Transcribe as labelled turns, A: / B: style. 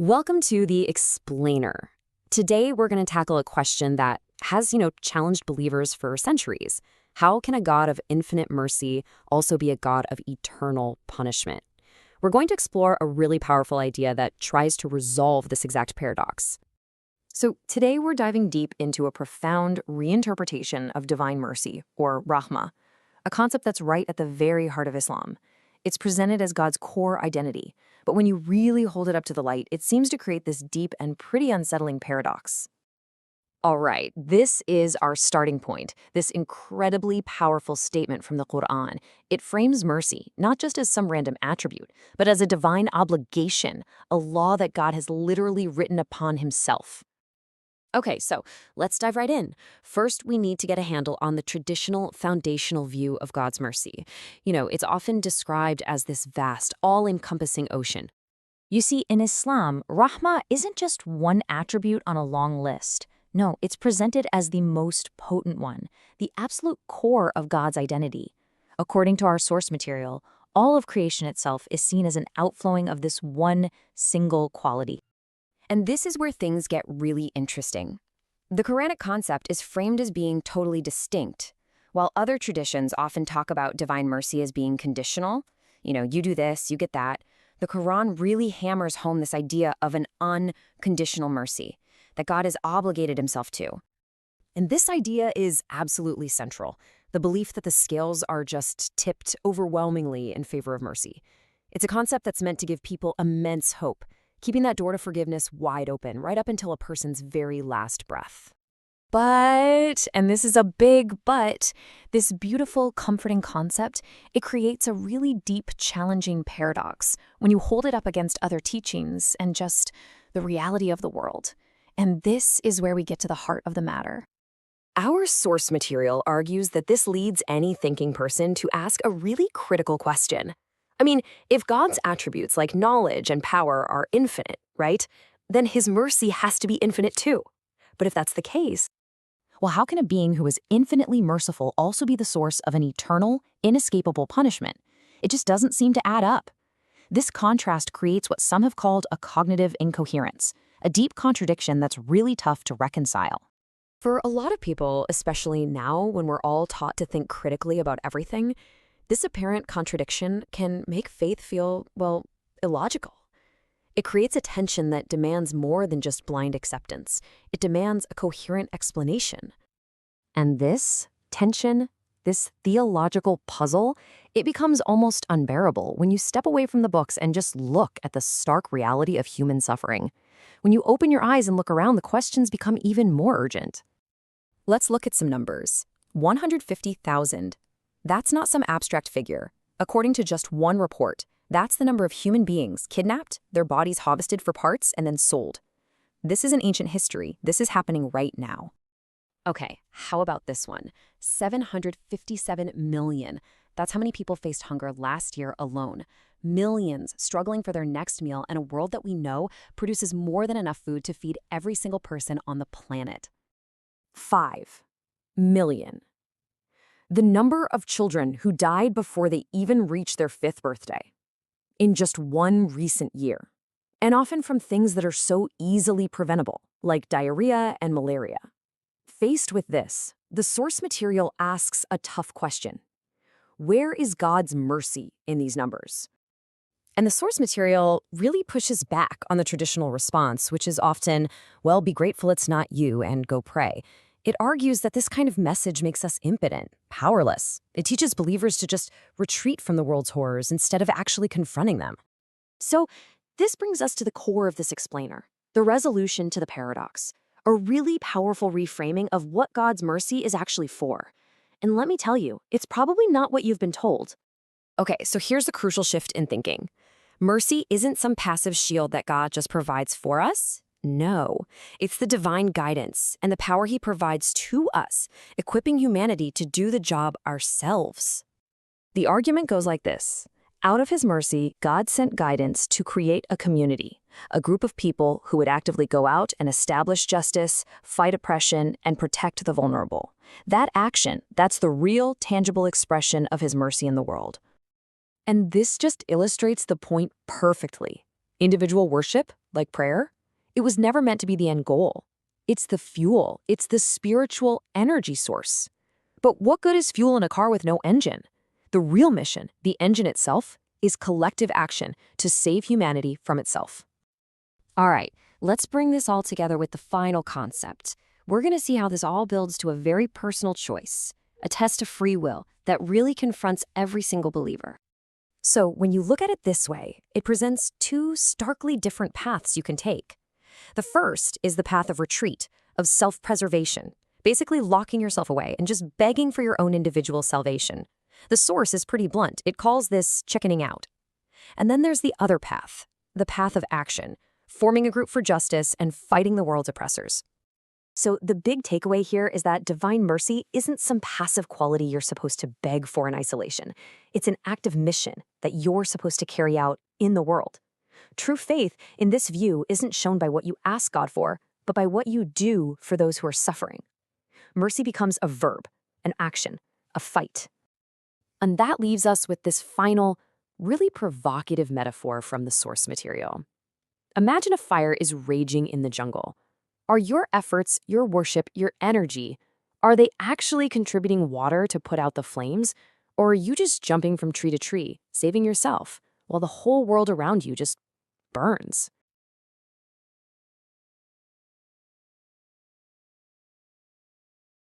A: Welcome to the Explainer. Today we're going to tackle a question that has, challenged believers for centuries. How can a God of infinite mercy also be a God of eternal punishment? We're going to explore a really powerful idea that tries to resolve this exact paradox. So today we're diving deep into a profound reinterpretation of divine mercy, or rahmah, a concept that's right at the very heart of Islam. It's presented as God's core identity, but when you really hold it up to the light, it seems to create this deep and pretty unsettling paradox. All right, this is our starting point, this incredibly powerful statement from the Quran. It frames mercy, not just as some random attribute, but as a divine obligation, a law that God has literally written upon himself. Okay, so let's dive right in. First, we need to get a handle on the traditional foundational view of God's mercy. It's often described as this vast, all-encompassing ocean.
B: You see, in Islam, rahmah isn't just one attribute on a long list. No, it's presented as the most potent one, the absolute core of God's identity. According to our source material, all of creation itself is seen as an outflowing of this one single quality.
A: And this is where things get really interesting. The Quranic concept is framed as being totally distinct, while other traditions often talk about divine mercy as being conditional. You do this, you get that. The Quran really hammers home this idea of an unconditional mercy that God has obligated himself to. And this idea is absolutely central, the belief that the scales are just tipped overwhelmingly in favor of mercy. It's a concept that's meant to give people immense hope, keeping that door to forgiveness wide open right up until a person's very last breath.
B: But, and this is a big but, this beautiful, comforting concept, it creates a really deep, challenging paradox when you hold it up against other teachings and just the reality of the world. And this is where we get to the heart of the matter.
A: Our source material argues that this leads any thinking person to ask a really critical question. If God's attributes like knowledge and power are infinite, right, then his mercy has to be infinite too. But if that's the case,
B: well, how can a being who is infinitely merciful also be the source of an eternal, inescapable punishment? It just doesn't seem to add up. This contrast creates what some have called a cognitive incoherence, a deep contradiction that's really tough to reconcile.
A: For a lot of people, especially now when we're all taught to think critically about everything, this apparent contradiction can make faith feel, illogical. It creates a tension that demands more than just blind acceptance. It demands a coherent explanation. And this tension, this theological puzzle, it becomes almost unbearable when you step away from the books and just look at the stark reality of human suffering. When you open your eyes and look around, the questions become even more urgent. Let's look at some numbers. 150,000. That's not some abstract figure. According to just one report, that's the number of human beings kidnapped, their bodies harvested for parts, and then sold. This isn't ancient history. This is happening right now. Okay, how about this one? 757 million. That's how many people faced hunger last year alone. Millions struggling for their next meal in a world that we know produces more than enough food to feed every single person on the planet. 5 million. The number of children who died before they even reached their 5th birthday in just one recent year, and often from things that are so easily preventable, like diarrhea and malaria. Faced with this, the source material asks a tough question. Where is God's mercy in these numbers? And the source material really pushes back on the traditional response, which is often, be grateful it's not you and go pray. It argues that this kind of message makes us impotent, powerless. It teaches believers to just retreat from the world's horrors instead of actually confronting them. So this brings us to the core of this explainer, the resolution to the paradox, a really powerful reframing of what God's mercy is actually for. And let me tell you, it's probably not what you've been told. Okay, so here's the crucial shift in thinking. Mercy isn't some passive shield that God just provides for us. No, it's the divine guidance and the power he provides to us, equipping humanity to do the job ourselves. The argument goes like this. Out of his mercy, God sent guidance to create a community, a group of people who would actively go out and establish justice, fight oppression, and protect the vulnerable. That action, that's the real, tangible expression of his mercy in the world. And this just illustrates the point perfectly. Individual worship, like prayer, it was never meant to be the end goal. It's the fuel, it's the spiritual energy source. But what good is fuel in a car with no engine? The real mission, the engine itself, is collective action to save humanity from itself.
B: All right, let's bring this all together with the final concept. We're going to see how this all builds to a very personal choice, a test of free will that really confronts every single believer.
A: So when you look at it this way, it presents two starkly different paths you can take. The first is the path of retreat, of self-preservation, basically locking yourself away and just begging for your own individual salvation. The source is pretty blunt. It calls this chickening out. And then there's the other path, the path of action, forming a group for justice and fighting the world's oppressors. So the big takeaway here is that divine mercy isn't some passive quality you're supposed to beg for in isolation. It's an active mission that you're supposed to carry out in the world. True faith, in this view, isn't shown by what you ask God for, but by what you do for those who are suffering. Mercy becomes a verb, an action, a fight. And that leaves us with this final, really provocative metaphor from the source material. Imagine a fire is raging in the jungle. Are your efforts, your worship, your energy, are they actually contributing water to put out the flames? Or are you just jumping from tree to tree, saving yourself, while the whole world around you just burns?